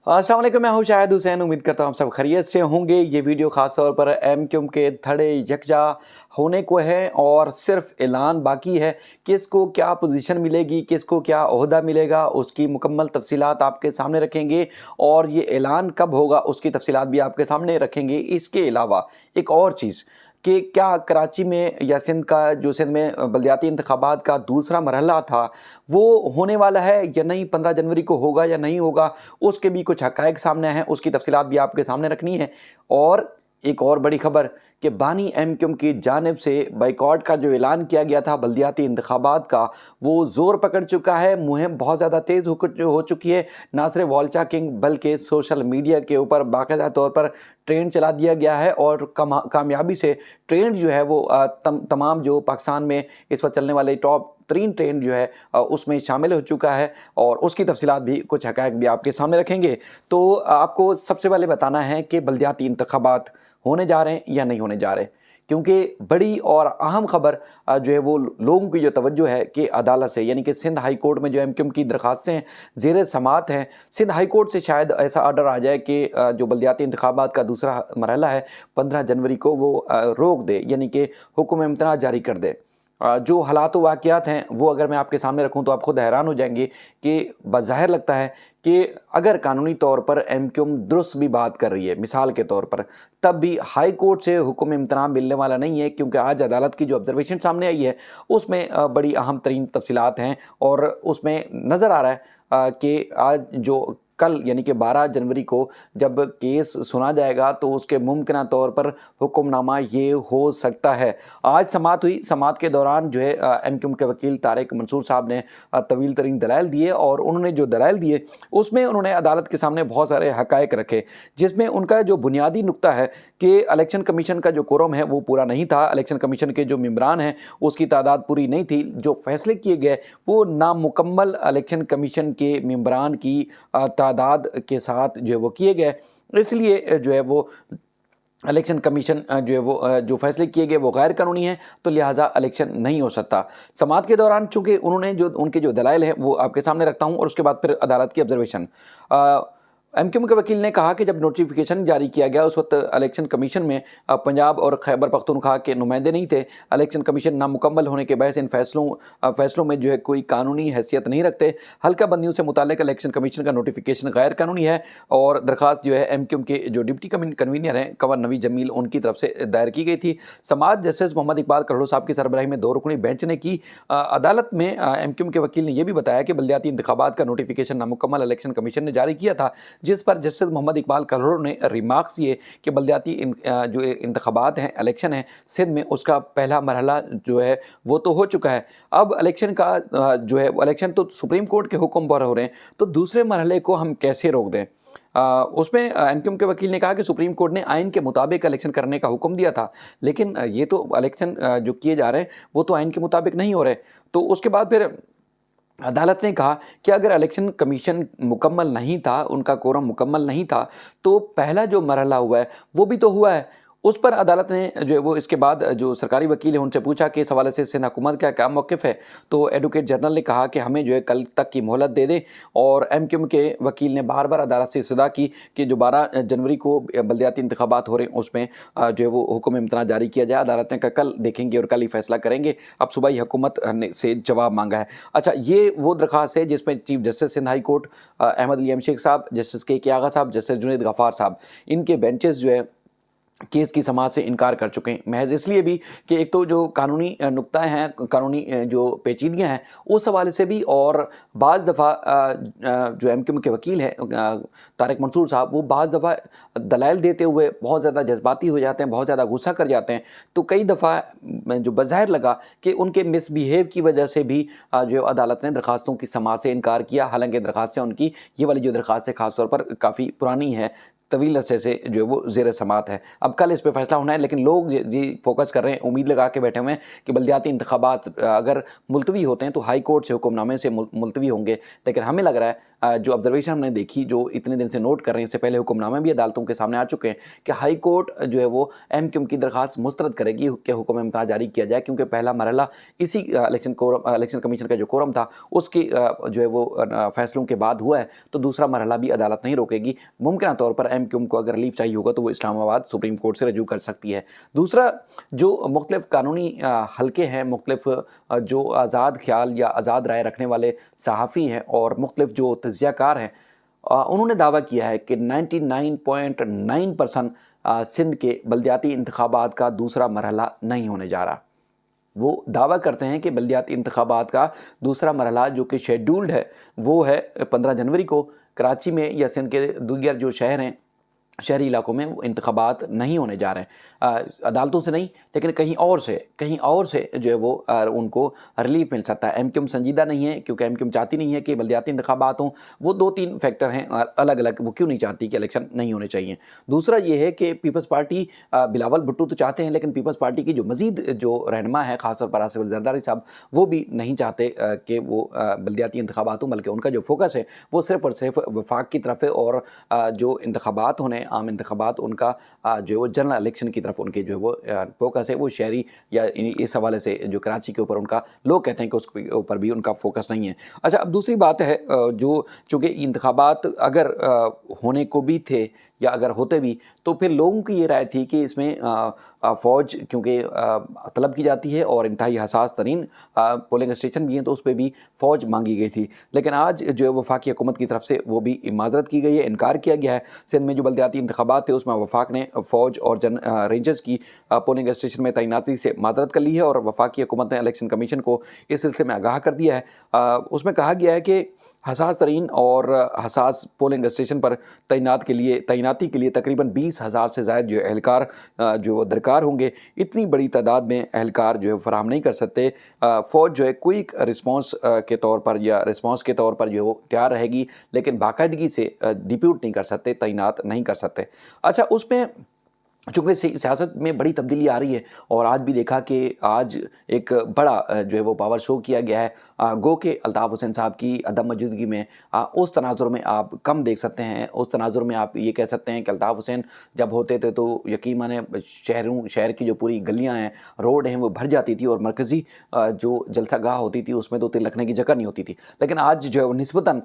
अस्सलाम वालेकुम, मैं हूं शाहिद हुसैन। उम्मीद करता हूं आप सब खैरियत से होंगे। ये वीडियो ख़ास तौर पर एमक्यूएम के धड़े यकजा होने को है और सिर्फ ऐलान बाकी है। किसको क्या पोजीशन मिलेगी, किसको क्या ओहदा मिलेगा, उसकी मुकम्मल तफसीलात आपके सामने रखेंगे और ये ऐलान कब होगा उसकी तफसीलात भी आपके सामने रखेंगे। इसके अलावा एक और चीज़ कि क्या कराची में या सिंध में बलदियाती इंतखाबात का दूसरा मरहला था वो होने वाला है या नहीं, 15 जनवरी को होगा या नहीं होगा, उसके भी कुछ हक़ाइक़ सामने हैं, उसकी तफसीलात भी आपके सामने रखनी है। और एक और बड़ी खबर कि बानी एमक्यूएम की जानिब से बाइकॉट का जो ऐलान किया गया था बलदियाती इंतखाबात का, वो ज़ोर पकड़ चुका है। मुहिम बहुत ज़्यादा तेज़ हो चुकी है। ना सिर्फ वॉल्चा किंग बल्कि सोशल मीडिया के ऊपर बाकायदा तौर पर ट्रेंड चला दिया गया है और कामयाबी से ट्रेंड जो है वो तमाम जो पाकिस्तान में इस वक्त चलने वाले टॉप 3 ट्रेंड जो है उसमें शामिल हो चुका है और उसकी तफसीलात भी कुछ हक़ाइक़ भी आपके सामने रखेंगे। तो आपको सबसे पहले बताना है कि बलदियाती इंतखाबात होने जा रहे हैं या नहीं होने जा रहे, क्योंकि बड़ी और अहम खबर जो है वो लोगों की जो तवज्जो है कि अदालत से, यानी कि सिंध हाई कोर्ट में जो एमक्यूएम की दरखास्तें ज़ेर समात हैं, सिंध हाई कोर्ट से शायद ऐसा आर्डर आ जाए कि जो बलदियाती इंतखाबात का दूसरा मरहला है 15 जनवरी को वो रोक दे, यानी कि हुक्म इम्तना जारी कर दे। जो हालात व वाक़यात हैं वो अगर मैं आपके सामने रखूं तो आप खुद हैरान हो जाएंगे कि बज़ाहिर लगता है कि अगर कानूनी तौर पर एमक्यूएम दुरुस्त भी बात कर रही है, मिसाल के तौर पर, तब भी हाई कोर्ट से हुक्म इम्तना मिलने वाला नहीं है, क्योंकि आज अदालत की जो ऑब्जर्वेशन सामने आई है उसमें बड़ी अहम तरीन तफसीलात हैं और उसमें नज़र आ रहा है कि आज जो कल यानी कि 12 जनवरी को जब केस सुना जाएगा तो उसके मुमकिन तौर पर हुक्मनामा ये हो सकता है। आज समाअत हुई, समाअत के दौरान जो है एमक्यूएम के वकील तारिक मंसूर साहब ने तवील तरीन दलाइल दिए और उन्होंने जो दलाइल दिए उसमें उन्होंने अदालत के सामने बहुत सारे हक़ाइक़ रखे, जिसमें उनका जो बुनियादी नुक्ता है कि इलेक्शन कमीशन का जो कोरम है वो पूरा नहीं था, इलेक्शन कमीशन के जो मेंबरान हैं उसकी तादाद पूरी नहीं थी, जो फैसले किए गए वो नामुकम्मल इलेक्शन कमीशन के मेंबरान की तादाद के साथ जो है वो किए गए। इसलिए जो है वो इलेक्शन कमीशन जो है वो जो फैसले किए गए वो गैर कानूनी हैं, तो लिहाजा इलेक्शन नहीं हो सकता। समाअत के दौरान चूँकि उन्होंने जो उनके जो दलाइल हैं वो आपके सामने रखता हूँ और उसके बाद फिर अदालत की ऑब्जर्वेशन। एमक्यूएम के वकील ने कहा कि जब नोटिफिकेशन जारी किया गया उस वक्त इलेक्शन कमीशन में पंजाब और खैबर पख्तूनख्वा के नुमाइंदे नहीं थे। इलेक्शन कमीशन नामुकम्मल होने के बहस इन फैसलों में जो है कोई कानूनी हैसियत नहीं रखते। हल्का बंदियों से मुताल्लिक इलेक्शन कमीशन का नोटिफिकेशन गैर कानूनी है और दरख्वास्त जो है एमक्यूएम के जो डिप्टी कन्वीनर हैं कंवर नवी जमील उनकी तरफ से दायर की गई थी। समाअत जस्टिस मोहम्मद इकबाल करोड़ो साहब की सरबराही में 2 रुकनी बेंच ने की। अदालत में एमक्यूएम के वकील ने यह भी बताया कि बलदियाती इंतखाबात का नोटिफिकेशन नामुकम्मल इलेक्शन कमीशन ने जारी किया था, जिस पर जस्टिस मोहम्मद इकबाल करोड़ो ने रिमार्क्स दिए कि बलदियाती जो इंतखाबात हैं, इलेक्शन है सिंध में, उसका पहला मरहला जो है वो तो हो चुका है। अब इलेक्शन का जो है इलेक्शन तो सुप्रीम कोर्ट के हुक्म पर हो रहे हैं, तो दूसरे मरहले को हम कैसे रोक दें। उसमें एमक्यूएम के वकील ने कहा कि सुप्रीम कोर्ट ने आइन के मुताबिक इलेक्शन करने का हुक्म दिया था, लेकिन ये तो इलेक्शन जो किए जा रहे हैं वो तो आइन के मुताबिक नहीं हो रहे। तो उसके बाद फिर अदालत ने कहा कि अगर इलेक्शन कमीशन मुकम्मल नहीं था, उनका कोरम मुकम्मल नहीं था, तो पहला जो मरहला हुआ है वो भी तो हुआ है। उस पर अदालत ने जो है वो इसके बाद जो सरकारी वकील है उनसे पूछा कि इस हवाले से सिंध हुकूमत का क्या मौक़िफ़ है, तो एडवोकेट जनरल ने कहा कि हमें जो है कल तक की मोहलत दे दें। और एमक्यूएम के वकील ने बार बार अदालत से इस्तदा की कि जो 12 जनवरी को बलदियाती इंतखाबात हो रहे हैं उसमें जो है वो हुक्म इम्तना जारी किया जाए। अदालत ने कहा कल देखेंगे और कल ही फैसला करेंगे। अब सुबह ही हुकूमत ने से जवाब मांगा है। अच्छा, ये वो दरख्वास्त है जिसमें chief justice Sindh high court Ahmed Ali M Shaikh sahab, justice के आगा साहब, जस्टिस जुनैद गफ़ार साहब, इनके बेंचेस जो है केस की समाअत से इनकार कर चुके हैं, महज इसलिए भी कि एक तो जो कानूनी नुक्ता हैं, कानूनी जो पेचीदगियाँ हैं उस हवाले से भी, और बाज़ दफ़ा जो एमक्यूएम के वकील हैं तारिक मंसूर साहब, वो बाज़ दफ़ा दलाइल देते हुए बहुत ज़्यादा जज्बाती हो जाते हैं, बहुत ज़्यादा गुस्सा कर जाते हैं। तो कई दफ़ा जो बज़ाहिर लगा कि उनके मिसबिहेव की वजह से भी जो अदालत ने दरख्वास्तों की समाअत से इनकार किया। हालांकि दरख्वास्तें उनकी, ये वाली जो दरख्वास्त है ख़ास तौर पर काफ़ी पुरानी है, तवील अरसे से जो है वो ज़ेर समाअत है। अब कल इस पे फैसला होना है, लेकिन लोग जी फोकस कर रहे हैं, उम्मीद लगा के बैठे हुए हैं कि बलदियाती इंतखाबात अगर मुलतवी होते हैं तो हाई कोर्ट से हुक्मनामे से मुलतवी होंगे। लेकिन हमें लग रहा है जो ऑब्जर्वेशन हमने देखी, जो इतने दिन से नोट कर रहे हैं, इससे पहले हुक्मनामे भी अदालतों के सामने आ चुके हैं कि हाई कोर्ट जो है वो एमक्यूएम की दरखास्त मुस्तरद करेगी कि हुक्म इम्तनाअ जारी किया जाए, क्योंकि पहला मरहला इसी इलेक्शन कमीशन का जो कोरम था उसके जो है वो फैसलों के बाद हुआ है, तो दूसरा मरहला भी अदालत नहीं रोकेगी। मुमकिन तौर पर एमक्यूएम को अगर रिलीफ चाहिए होगा तो वो इस्लामाबाद सुप्रीम कोर्ट से रजू कर सकती है। दूसरा, जो मुख्तलिफ कानूनी हल्के हैं, मुख्तलिफ जो आज़ाद ख्याल या आज़ाद राय रखने वाले सहाफ़ी हैं और मुख्तलिफ जो तज्ज़ियाकार हैं, उन्होंने दावा किया है कि 99.9% सिंध के बल्दियाती इंतखाबात का दूसरा मरहला नहीं होने जा रहा। वो दावा करते हैं कि बल्दियाती इंतखाबात का दूसरा मरहला जो कि शेड्यूल्ड है वो है 15 जनवरी को। कराची में या सिंध के दीगर जो शहर हैं, शहरी इलाकों में वो इंतखाबात नहीं होने जा रहे हैं, अदालतों से नहीं लेकिन कहीं और से जो है वो उनको रिलीफ मिल सकता है। एमक्यूएम संजीदा नहीं है, क्योंकि एमक्यूएम चाहती नहीं है कि बल्दियाती इंतखाबात हों। वो 2-3 फैक्टर हैं अलग अलग, वो क्यों नहीं चाहती कि इलेक्शन नहीं होने चाहिए। दूसरा ये है कि पीपल्स पार्टी, बिलावल भुट्टो तो चाहते हैं, लेकिन पीपल्स पार्टी की जो मजीद जो रहनुमा है, ख़ासतौर पर आसिफ अली जरदारी साहब, वो भी नहीं चाहते कि वो बल्दियाती इंतखाबात हों, बल्कि उनका जो फोकस है वो सिर्फ़ और सिर्फ वफाक की तरफ है, और जो इंतखाबात होने, आम इंतखाबात, उनका जो है वो जनरल इलेक्शन की तरफ उनके जो है वो फोकस है, वो शहरी या इस हवाले से जो कराची के ऊपर उनका, लोग कहते हैं कि उसके ऊपर भी उनका फोकस नहीं है। अच्छा, अब दूसरी बात है, जो चूँकि इंतखाबात अगर होने को भी थे या अगर होते भी, तो फिर लोगों की ये राय थी कि इसमें फ़ौज क्योंकि तलब की जाती है और इंतहाई हसास तरीन पोलिंग स्टेशन भी हैं, तो उस पर भी फ़ौज मांगी गई थी। लेकिन आज जो है वफाकी हुकूमत की तरफ से वो भी माजरत की गई है, इनकार किया गया है। सिंध में जो बल्दियाती इंतखाबात थे उसमें वफाक ने फ़ौज और रेंजर्स की पोलिंग स्टेशन में तैनाती से माजरत कर ली है, और वफाकी हुकूमत ने इलेक्शन कमीशन को इस सिलसिले में आगाह कर दिया है। उसमें कहा गया है कि हसास तरीन और हसास पोलिंग स्टेशन पर तैनाती के लिए तकरीबन 20,000 से ज़ायद जो एहलकार जो वो दरकार होंगे। इतनी बड़ी तादाद में एहलकार जो है फराहम नहीं कर सकते। फ़ौज जो है क्विक रिस्पांस के तौर पर या रिस्पांस के तौर पर जो वो तैयार रहेगी, लेकिन बाकायदगी से डिप्यूट नहीं कर सकते, तैनात नहीं कर सकते। अच्छा, उसमें चूँकि सियासत में बड़ी तब्दीली आ रही है, और आज भी देखा कि आज एक बड़ा जो है वो पावर शो किया गया है, गो के अल्ताफ़ हुसैन साहब की अदम मौजूदगी में उस तनाजुर में आप कम देख सकते हैं। उस तनाजुर में आप ये कह सकते हैं कि अल्ताफ़ हुसैन जब होते थे तो यकीन माने शहर की जो पूरी गलियाँ हैं, रोड हैं, वो भर जाती थी, और मरकज़ी जो जलसागाह होती थी उसमें तो तिल रखने की जगह नहीं होती थी। लेकिन आज जो है वो निस्बतन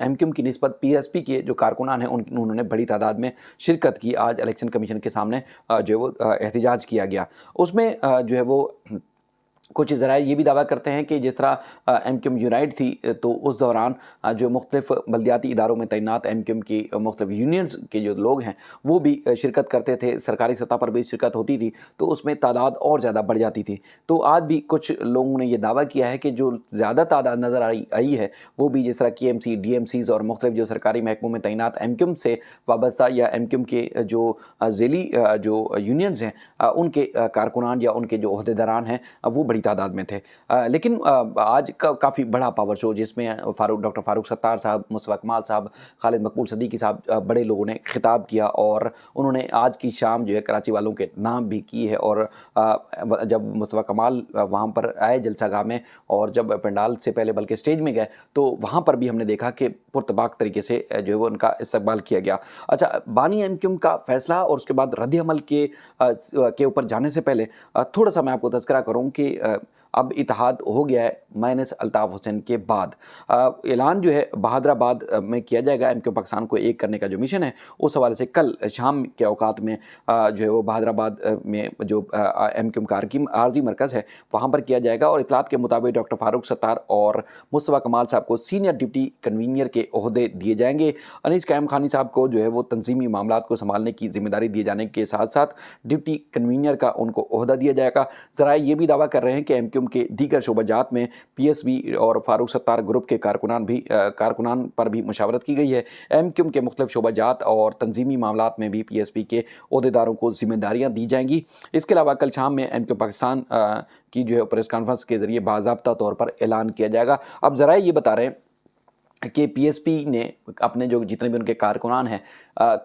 एमक्यूएम की निस्बत पीएसपी के जो कारकुनान हैं उन्होंने बड़ी तादाद में शिरकत की। आज इलेक्शन कमीशन के सामने जो है वो एहतिजाज किया गया। उसमें जो है वो कुछ ज़राए ये भी दावा करते हैं कि जिस तरह एमक्यूएम यूनाइट थी, तो उस दौरान जो मुख्तलिफ बल्दियाती इदारों में तैनात एमक्यूएम की मुख्तलिफ यूनियंस के जो लोग हैं वो भी शिरकत करते थे, सरकारी सतह पर भी शिरकत होती थी, तो उसमें तादाद और ज़्यादा बढ़ जाती थी। तो आज भी कुछ लोगों ने ये दावा किया है कि जो ज़्यादा तादाद नज़र आई है वो भी जिस तरह KMC, DMCs और मुख्तलिफ जो सरकारी महकमों में तैनात एमक्यूएम से वाबस्ता या एमक्यूएम के जो ज़ेली जो यूनियंस हैं उनके कारकुनान या उनके जो ओहदेदारान हैं वो बड़ी तादाद में थे। लेकिन आज का काफ़ी बड़ा पावर शो, जिसमें डॉक्टर फ़ारूक सत्तार साहब, मुस्तफ़ा कमाल साहब, खालिद मकबूल सदीकी साहब, बड़े लोगों ने खिताब किया, और उन्होंने आज की शाम जो है कराची वालों के नाम भी की है। और जब मुस्तफ़ा कमाल वहाँ पर आए जलसागाह में, और जब पंडाल से पहले बल्कि स्टेज में गए, तो वहाँ पर भी हमने देखा कि पुरतबाक तरीके से जो है वो उनका इस्तकबाल किया गया। अच्छा, बानी एमक्यूएम का फ़ैसला और उसके बाद रद्द-ए-अमल के ऊपर जाने से पहले थोड़ा सा मैं आपको तज़किरा करूँ कि अब इत्तेहाद हो गया है माइनस अल्ताफ़ हुसैन के बाद। ऐलान जो है बहादराबाद में किया जाएगा। एमक्यूएम पाकिस्तान को एक करने का जो मिशन है, उस हवाले से कल शाम के औकात में जो है वो बहादराबाद में जो एमक्यूएम का आर्जी मरकज़ है वहाँ पर किया जाएगा। और इतलात के मुताबिक डॉक्टर फ़ारूक सत्तार और मुस्तफ़ा कमाल साहब को सीनियर डिप्टी कन्वीनर के ओहदे दिए जाएंगे। अनीस कायम खानी साहब को जो है वो तंजीमी मामलात को संभालने की जिम्मेदारी दिए जाने के साथ साथ डिप्टी कन्वीनर का उनको ओहदा दिया जाएगा। ज़राए ये भी दावा कर रहे हैं कि एमक्यूएम के दीगर शोबाजात में PSB और फ़ारूक सत्तार ग्रुप के कारकुनान पर भी मुशावरत की गई है। एमक्यूएम के मुख्तलिफ शोबाजात और तंजीमी मामलात में भी PSB के ओहदेदारों को जिम्मेदारियाँ दी जाएंगी। इसके अलावा कल शाम में एमक्यूएम पाकिस्तान की जो है प्रेस कॉन्फ्रेंस के ज़रिए बाज़ाब्ता तौर पर ऐलान किया जाएगा। अब ज़राए ये बता रहे हैं कि पीएसपी ने अपने जो जितने भी उनके कारकुनान हैं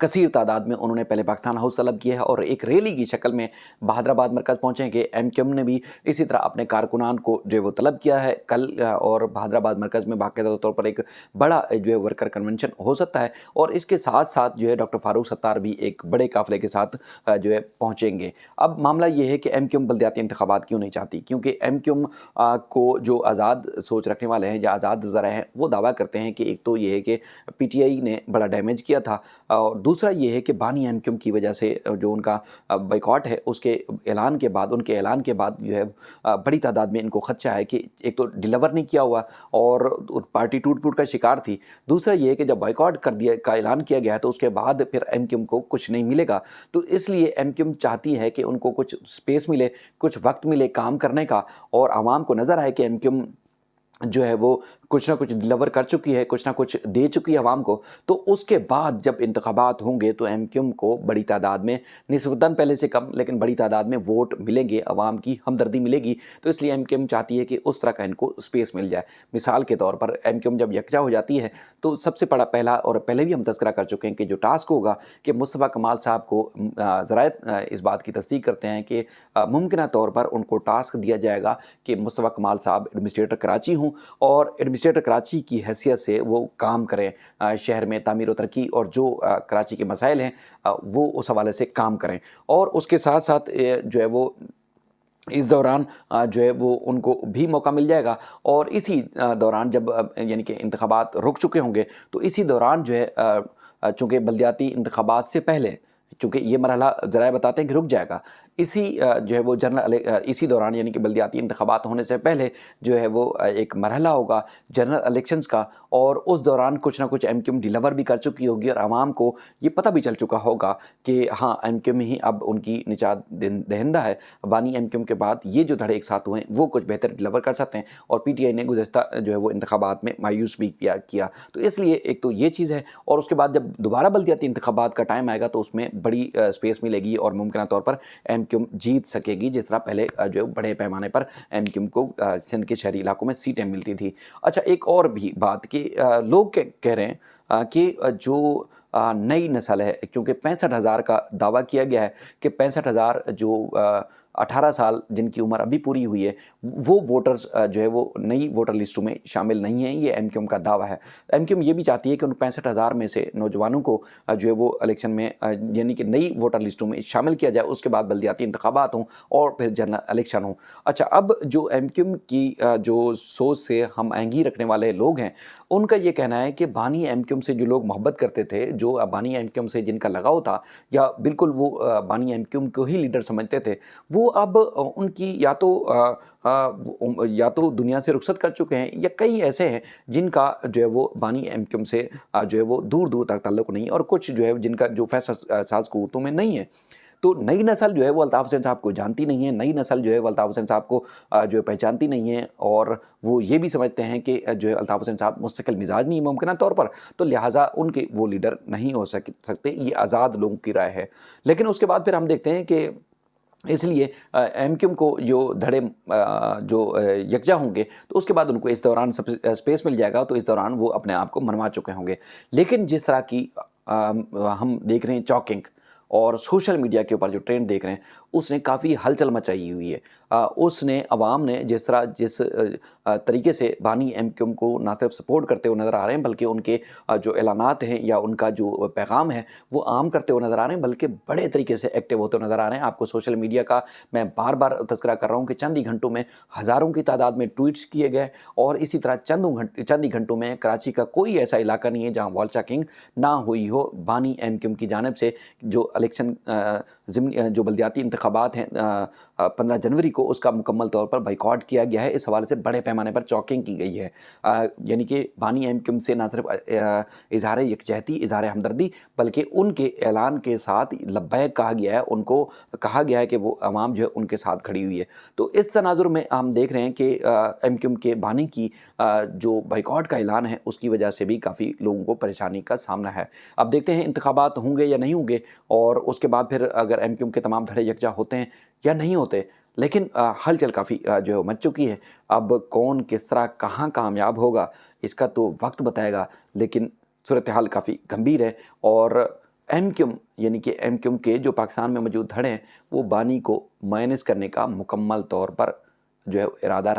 कसीर तादाद में उन्होंने पहले पाकिस्तान हाउस तलब किया है और एक रैली की शक्ल में बहादराबाद मरकज़ पहुँचे हैं कि एमक्यूएम ने भी इसी तरह अपने कारकुनान को जो है वो तलब किया है कल और बहादराबाद मरकज़ में बाकायदा तौर पर एक बड़ा जो है वर्कर कन्वेंशन हो सकता है और इसके साथ साथ जो है डॉक्टर फारूक सत्तार भी एक बड़े काफ़िले के साथ जो है पहुँचेंगे। अब मामला ये है कि एमक्यूएम बल्दियाती इंतखाबात क्यों नहीं चाहती, क्योंकि एमक्यूएम को जो आज़ाद सोच रखने वाले हैं या आज़ाद ज़रा हैं वो दावा करते हैं कि एक तो ये है कि पीटीआई ने बड़ा डैमेज किया था और दूसरा ये है कि बानी एमक्यूएम की वजह से जो उनका बाइकॉट है उसके ऐलान के बाद जो है बड़ी तादाद में इनको खदशा है कि एक तो डिलीवर नहीं किया हुआ और पार्टी टूट फूट का शिकार थी। दूसरा ये है कि जब बाइकॉट कर दिया का ऐलान किया गया है तो उसके बाद फिर एमक्यूएम को कुछ नहीं मिलेगा। तो इसलिए एमक्यूएम चाहती है कि उनको कुछ स्पेस मिले, कुछ वक्त मिले काम करने का और आवाम को नज़र आए कि एमक्यूएम जो है वो कुछ ना कुछ डिलीवर कर चुकी है, कुछ ना कुछ दे चुकी है आवाम को। तो उसके बाद जब इंतखाबात होंगे तो एमक्यूएम को बड़ी तादाद में, निस्बतन पहले से कम लेकिन बड़ी तादाद में वोट मिलेंगे, आवाम की हमदर्दी मिलेगी। तो इसलिए एमक्यूएम चाहती है कि उस तरह का इनको स्पेस मिल जाए। मिसाल के तौर पर एमक्यूएम जब यकजा हो जाती है तो सबसे बड़ा पहला, और पहले भी हम तज़किरा कर चुके हैं कि जो टास्क होगा कि मुस्तफ़ा कमाल साहब को ज़राए इस बात की तस्दीक करते हैं कि मुमकिन तौर पर उनको टास्क दिया जाएगा कि मुस्तफ़ा कमाल साहब एडमिनिस्ट्रेटर कराची हों और एडमिनिस्ट्रेटर कराची की हैसियत से वो काम करें शहर में तामीर व तरक्की और जो कराची के मसाइल हैं वो उस हवाले से काम करें। और उसके साथ साथ जो है वो इस दौरान जो है वो उनको भी मौका मिल जाएगा और इसी दौरान जब यानी कि इंतखाबात रुक चुके होंगे तो इसी दौरान जो है चूँकि बल्दियाती इंतखाबात से पहले, चूँकि ये मरहला ज़राए बताते हैं कि रुक जाएगा, इसी जो है वो इसी दौरान यानी कि बल्दियाती इंतखाबात होने से पहले जो है वो एक मरहला होगा जनरल इलेक्शंस का और उस दौरान कुछ ना कुछ एमक्यूएम डिलीवर भी कर चुकी होगी और आवाम को ये पता भी चल चुका होगा कि हाँ एमक्यूएम ही अब उनकी निजात दहिंदा है। बानी एमक्यूएम के बाद ये जो धड़े एक साथ हुए हैं वो कुछ बेहतर डिलीवर कर सकते हैं और पीटीआई ने गुज़श्ता जो है वो इंतखाबात में मायूस भी किया। तो इसलिए एक तो ये चीज़ है और उसके बाद जब दोबारा बल्दियाती इंतखाबात का टाइम आएगा तो उसमें बड़ी स्पेस मिलेगी और मुमकिन तौर पर एमक्यूएम जीत सकेगी, जिस तरह पहले जो बड़े पैमाने पर एमक्यूएम को सिंध के शहरी इलाकों में सीटें मिलती थी। अच्छा, एक और भी बात कि लोग कह रहे हैं कि जो नई नस्ल है, क्योंकि 65,000 का दावा किया गया है कि 65,000 जो 18 साल जिनकी उम्र अभी पूरी हुई है वो वोटर्स जो है वो नई वोटर लिस्टों में शामिल नहीं हैं, ये एमक्यूएम का दावा है। एमक्यूएम ये भी चाहती है कि उन 65,000 में से नौजवानों को जो है वो इलेक्शन में यानी कि नई वोटर लिस्टों में शामिल किया जाए, उसके बाद बल्दियाती इंतखाबात हों और फिर जनरल इलेक्शन हों। अच्छा, अब जो एमक्यूएम की जो सोच से हम आहंगी रखने वाले लोग हैं उनका ये कहना है कि बानी एमक्यूएम से जो लोग मोहब्बत करते थे, जो बानी एमक्यूएम से जिनका लगाव था या बिल्कुल वो बानी एमक्यूएम को ही लीडर समझते थे, वो अब उनकी या तो दुनिया से रुखसत कर चुके हैं या कई ऐसे हैं जिनका जो है वो बानी एमक्यूएम से जो है वो दूर दूर तक ताल्लुक़ नहीं और कुछ जो है जिनका जो फैसला साज क़ुव्वतों में नहीं है। तो नई नस्ल जो है वो अल्ताफ़ हुसैन साहब को जानती नहीं है, नई नस्ल जो है वो अल्ताफ़ हुसैन साहब को जो है पहचानती नहीं है और वो ये भी समझते हैं कि जो है अल्ताफ़ हुसैन साहब मुस्तकिल मिजाज नहीं है मुमकिन तौर पर, तो लिहाजा उनके वो लीडर नहीं हो सकते। ये आज़ाद लोगों की राय है। लेकिन उसके बाद फिर हम देखते हैं कि इसलिए एमक्यूएम को जो धड़े जो यकजा होंगे तो उसके बाद उनको इस दौरान स्पेस मिल जाएगा, तो इस दौरान वो अपने आप को मनवा चुके होंगे। लेकिन जिस तरह की हम देख रहे हैं चॉकिंग और सोशल मीडिया के ऊपर जो ट्रेंड देख रहे हैं उसने काफ़ी हलचल मचाई हुई है। उसने अवाम ने जिस तरीके से बानी एमक्यूएम को ना सिर्फ सपोर्ट करते हुए नज़र आ रहे हैं बल्कि उनके जो ऐलानात हैं या उनका जो पैगाम है वो आम करते हुए नज़र आ रहे हैं, बल्कि बड़े तरीके से एक्टिव होते हुए नज़र आ रहे हैं। आपको सोशल मीडिया का मैं बार बार तज़किरा कर रहा हूँ कि चंद ही घंटों में हज़ारों की तादाद में ट्वीट्स किए गए और इसी तरह चंद ही घंटों में कराची का कोई ऐसा इलाका नहीं है जहाँ वॉल चेकिंग ना हुई हो बानी एमक्यूएम की जानिब से। जो इलेक्शन जो बल्दियाती इंतखाबात हैं 15 जनवरी को, उसका मुकम्मल तौर पर बाइकॉट किया गया है। इस हवाले से बड़े पैमाने पर चॉकिंग की गई है। यानी कि बानी एमक्यूएम से ना सिर्फ इजहार यकजहती, इजहार हमदर्दी, बल्कि उनके ऐलान के साथ लब्बैक कहा गया है, उनको कहा गया है कि वो अवाम जो है उनके साथ खड़ी हुई है। तो इस तनाजुर में हम देख रहे हैं कि एमक्यूएम के बानी की जो बाइकॉट का ऐलान है उसकी वजह से भी काफ़ी लोगों को परेशानी का सामना है। अब देखते हैं इंतखाबात होंगे या नहीं होंगे और उसके बाद फिर अगर एमक्यूएम के तमाम धड़े यकजा होते हैं या नहीं होते। लेकिन हलचल काफ़ी जो है मच चुकी है। अब कौन किस तरह कहाँ कामयाब होगा इसका तो वक्त बताएगा, लेकिन सूरत हाल काफ़ी गंभीर है। और एमक्यूएम यानी कि एमक्यूएम के जो पाकिस्तान में मौजूद धड़े हैं वो बानी को माइनस करने का मुकम्मल तौर पर जो है इरादा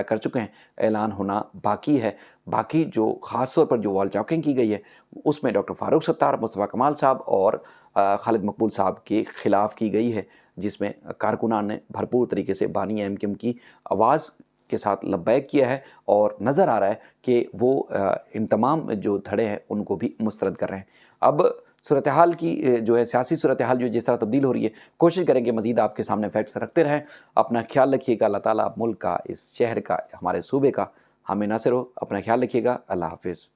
कर चुके हैं। ऐलान होना बाकी है। बाकी जो ख़ास तौर पर जो वॉल चॉकिंग की गई है उसमें डॉक्टर फ़ारूक सत्तार, मुस्तफ़ा कमाल साहब और खालिद मकबूल साहब के ख़िलाफ़ की गई है, जिसमें कारकुनान ने भरपूर तरीके से बानी एमक्यूएम की आवाज़ के साथ लब्बैक किया है और नज़र आ रहा है कि वो इन तमाम जो धड़े हैं उनको भी मुस्तरद कर रहे हैं। अब सूरत हाल की जो है सियासी सूरत हाल जो जिस तरह तब्दील हो रही है, कोशिश करेंगे मज़ीद आपके सामने फैक्ट्स रखते रहें। अपना ख्याल रखिएगा। अल्लाह ताला मुल्क का, इस शहर का, हमारे सूबे का हमें नासिर हो। अपना ख्याल रखिएगा। अल्लाह हाफ़िज़।